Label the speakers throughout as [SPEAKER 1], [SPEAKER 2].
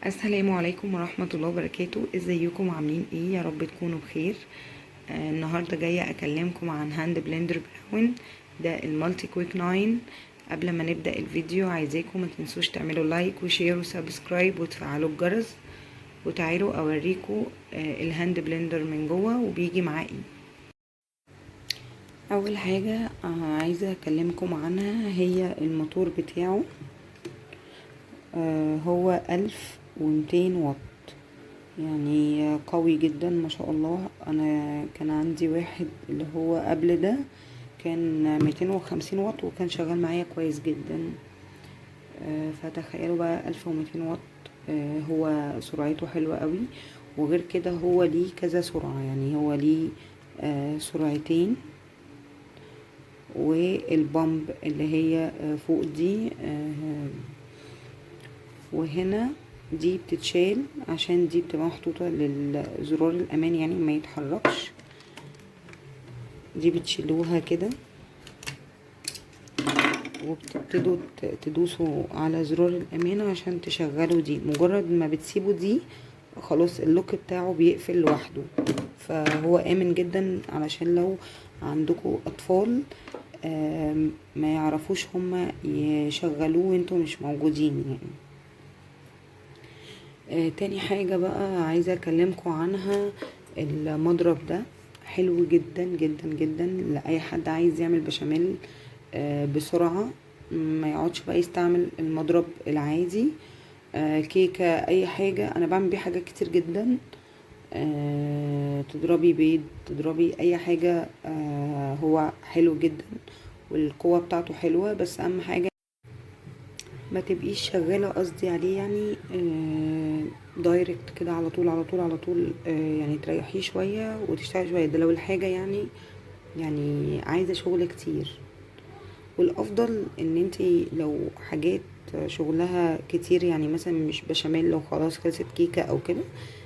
[SPEAKER 1] السلام عليكم ورحمة الله وبركاته. ازيكم عاملين ايه؟ يا رب تكونوا بخير. النهاردة جاية اكلمكم عن هاند بلندر براون، ده المالتي كويك 9. قبل ما نبدأ الفيديو عايزاكم ما تنسوش تعملوا لايك وشير وسبسكرايب وتفعلوا الجرس، وتعالوا اوريكم الهاند بلندر من جوه وبيجي معاه ايه. اول حاجة عايزة اكلمكم عنها هي الموتور بتاعه. هو 1200 واط، يعني قوي جدا ما شاء الله. انا كان عندي واحد اللي هو قبل ده كان 250 واط وكان شغال معايا كويس جدا. فتخيلوا بقى 1200 واط. هو سرعته حلوة قوي، وغير كده هو ليه كذا سرعة، يعني هو ليه سرعتين، والبامب اللي هي فوق دي وهنا دي بتتشال عشان دي بتبقى محطوطة للزرار الأمان، يعني ما يتحركش. دي بتشيلوها كده وبتبتدوا تدوسوا على زرار الأمان عشان تشغلوا دي. مجرد ما بتسيبوا دي خلاص اللوك بتاعه بيقفل لوحده، فهو آمن جدا علشان لو عندكم أطفال ما يعرفوش هما يشغلوه وانتوا مش موجودين يعني. تاني حاجة بقى عايزة اكلمكم عنها، المضرب ده حلو جدا جدا جدا لأي حد عايز يعمل بشاميل بسرعة، ما يقعدش بقى يستعمل المضرب العادي. كيكة اي حاجة انا بعمل بيه حاجات كتير جدا. تضربي بيض، تضربي اي حاجة. هو حلو جدا والقوة بتاعته حلوة، بس اهم حاجة ما تبقيش شغالة قصدي عليه، يعني دايركت كده على طول على طول على طول. يعني تريحيه شوية وتشتغلي شوية، ده لو الحاجة يعني عايزة شغل كتير. والافضل ان انتي لو حاجات شغلها كتير، يعني مثلا مش بشاميل، لو خلاص خلصت كيكة او كده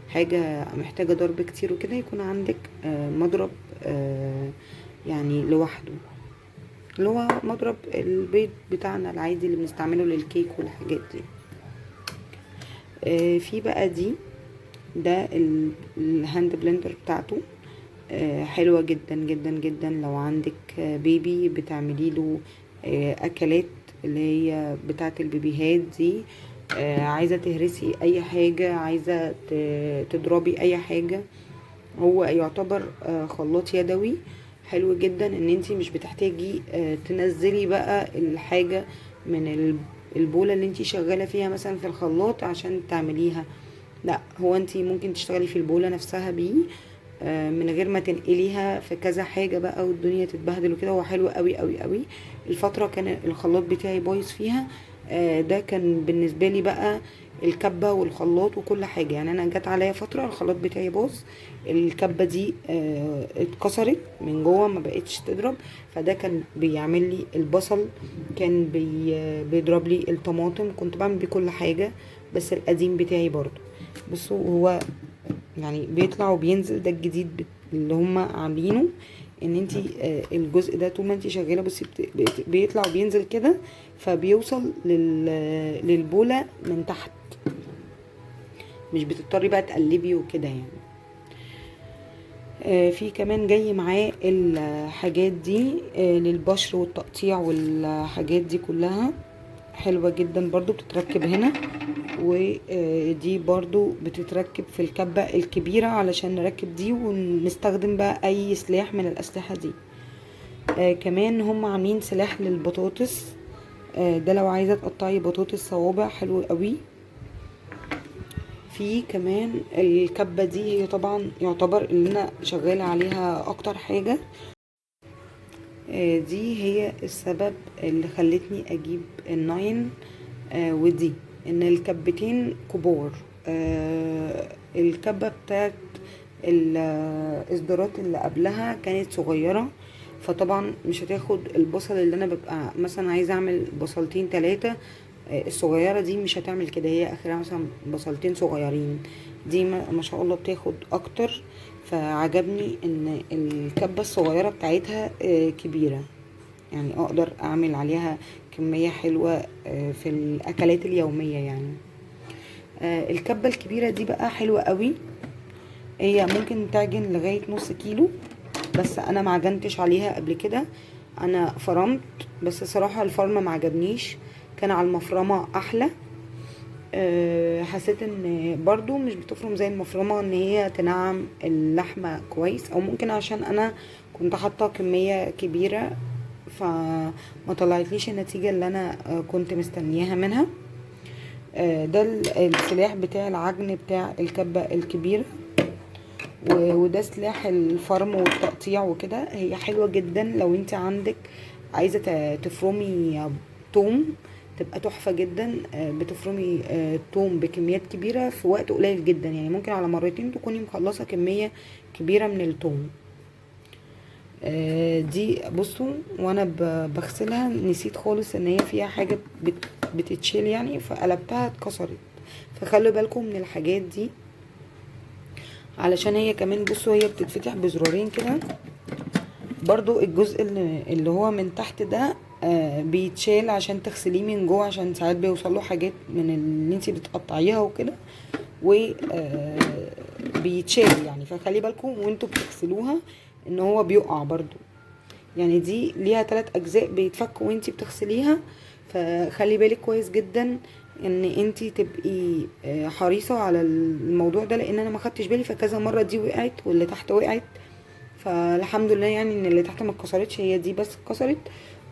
[SPEAKER 1] حاجة محتاجة ضرب كتير وكده، يكون عندك مضرب يعني لوحده، اللي هو مضرب البيض بتاعنا العادي اللي بنستعمله للكيك والحاجات دي. في بقى دي، ده الهاند بلندر بتاعته حلوة جدا جدا جدا. لو عندك بيبي بتعملي له اكلات اللي هي بتاعه البيبيهات دي، عايزة تهرسي اي حاجة، عايزة تضربي اي حاجة، هو يعتبر خلاط يدوي. حلو جدا ان انتي مش بتحتاجي تنزلي بقى الحاجة من البولة اللي انتي شغالة فيها مثلا في الخلاط عشان تعمليها. لا، هو انتي ممكن تشتغلي في البولة نفسها بيه من غير ما تنقليها في كذا حاجة بقى والدنيا تتبهدل وكده. هو حلو قوي قوي قوي. الفترة كان الخلاط بتاعي بايظ فيها، ده كان بالنسبة لي بقى الكبة والخلاط وكل حاجة. يعني انا جت عليا فترة الخلاط بتاعي باظ، الكبة دي اتكسرت من جوه ما بقتش تضرب، فده كان بيعمل لي البصل، كان بيضرب لي الطماطم، كنت بعمل بيه كل حاجة. بس القديم بتاعي برضو بصوا هو يعني بيطلع وبينزل، ده الجديد اللي هم عاملينه، ان انتي الجزء ده طول ما انتي شغاله بصي بيطلع وبينزل كده، فبيوصل للبوله من تحت، مش بتضطري بقى تقلبي وكده يعني. في كمان جاي معاه الحاجات دي للبشر والتقطيع والحاجات دي كلها حلوة جدا برضو، بتتركب هنا، ودي برضو بتتركب في الكبة الكبيرة علشان نركب دي ونستخدم بقى اي سلاح من الاسلحة دي. كمان هم عاملين سلاح للبطاطس، ده لو عايزة تقطعي بطاطس صوابع حلو قوي. في كمان الكبة دي هي طبعا يعتبر اللي انا شغالة عليها اكتر حاجة. دي هي السبب اللي خلتني اجيب الناين ودي، ان الكبتين كبار. الكبة بتاعت الاصدارات اللي قبلها كانت صغيرة، فطبعا مش هتاخد البصل اللي انا ببقى مثلا عايزة اعمل بصلتين تلاتة. الصغيرة دي مش هتعمل كده، هي اخرها مثلا بصلتين صغيرين. دي ما شاء الله بتاخد اكتر، فعجبني ان الكبة الصغيرة بتاعتها كبيرة، يعني اقدر اعمل عليها كمية حلوة في الاكلات اليومية يعني. الكبة الكبيرة دي بقى حلوة قوي، هي ممكن تعجن لغاية نص كيلو، بس انا معجنتش عليها قبل كده، انا فرمت، بس صراحة الفرم معجبنيش، كان على المفرمة احلى. حسيت ان برضو مش بتفرم زي المفرمة، ان هي تنعم اللحمة كويس، او ممكن عشان انا كنت حاطة كمية كبيرة فما طلعتليش النتيجة اللي انا كنت مستنياها منها. ده السلاح بتاع العجن بتاع الكبة الكبيرة، وده سلاح الفرم والتقطيع وكده. هي حلوة جدا لو انت عندك عايزة تفرمي توم، تبقى تحفة جدا. بتفرمي توم بكميات كبيرة في وقت قليل جدا، يعني ممكن على مرتين تكوني مخلصة كمية كبيرة من التوم. دي بصوا، وانا بغسلها نسيت خالص ان هي فيها حاجة بتتشيل يعني، فقلبتها اتكسرت، فخلوا بالكم من الحاجات دي. علشان هي كمان بصوا هي بتتفتح بزرارين كده، برضو الجزء اللي هو من تحت ده بيتشال عشان تغسليه من جوه، عشان ساعات بيوصله حاجات من اللي انتي بتقطعيها وكده، و بيتشال يعني، فخلي بالكم وانتوا بتغسلوها ان هو بيقع برضو، يعني دي ليها 3 اجزاء بيتفكوا وانتي بتغسليها، فخلي بالك كويس جدا ان انتي تبقي حريصة على الموضوع ده، لان انا ما خدتش بالي، فكذا مرة دي وقعت واللي تحت وقعت، فالحمد لله يعني ان اللي تحت ما اتكسرتش، هي دي بس اتكسرت.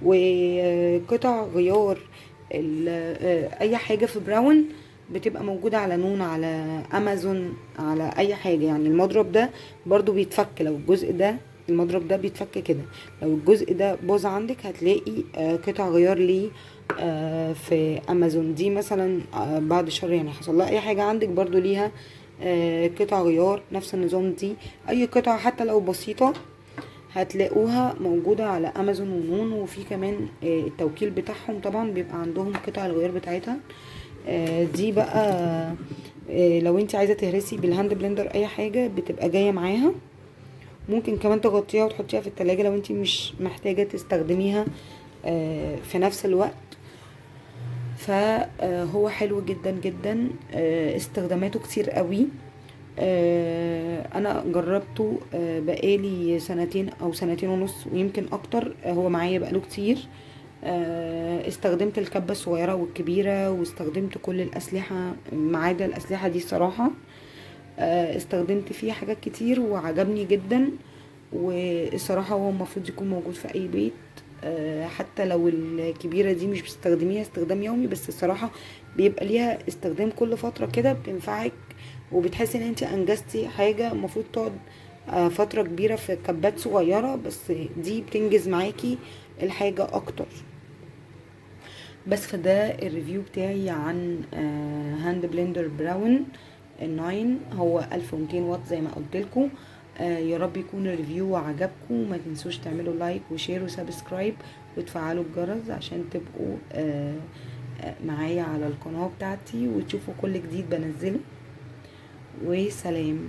[SPEAKER 1] وقطع غيار اي حاجة في براون بتبقى موجودة على نون، على امازون، على اي حاجة، يعني المضرب ده برضو بيتفك، لو الجزء ده المضرب ده بيتفك كده، لو الجزء ده باظ عندك هتلاقي قطع غيار ليه في امازون دي مثلا، بعد الشر يعني حصل لها اي حاجة عندك برضو ليها قطع غيار نفس النظام دي، اي قطعة حتى لو بسيطة هتلاقوها موجودة على امازون ونون، وفي كمان التوكيل بتاعهم طبعا بيبقى عندهم قطع الغيار بتاعتها. دي بقى لو انت عايزة تهرسي بالهاند بلندر اي حاجة بتبقى جاية معاها، ممكن كمان تغطيها وتحطيها في التلاجة لو انت مش محتاجة تستخدميها في نفس الوقت. فهو حلو جدا جدا، استخداماته كتير قوي. انا جربته بقالي سنتين او سنتين ونص ويمكن اكتر، هو معايا بقاله كتير. استخدمت الكبة الصغيرة والكبيرة، واستخدمت كل الاسلحة ما عدا الاسلحة دي الصراحة، استخدمت فيه حاجات كتير وعجبني جدا، والصراحة هو المفروض يكون موجود في اي بيت، حتى لو الكبيرة دي مش بتستخدميها استخدام يومي، بس الصراحة بيبقى ليها استخدام كل فترة كده بتنفعك، وبتحسي ان انت انجزتي حاجة المفروض تقعد فترة كبيرة في كبات صغيرة، بس دي بتنجز معاكي الحاجة اكتر. بس فده الريفيو بتاعي عن هاند بلندر براون الناين، هو 1200 واط زي ما قلتلكم. يا رب يكون الريفيو عجبكم، ما تنسوش تعملوا لايك وشير وسبسكرايب وتفعلوا الجرس عشان تبقوا معايا على القناة بتاعتي وتشوفوا كل جديد بنزله. وسلام.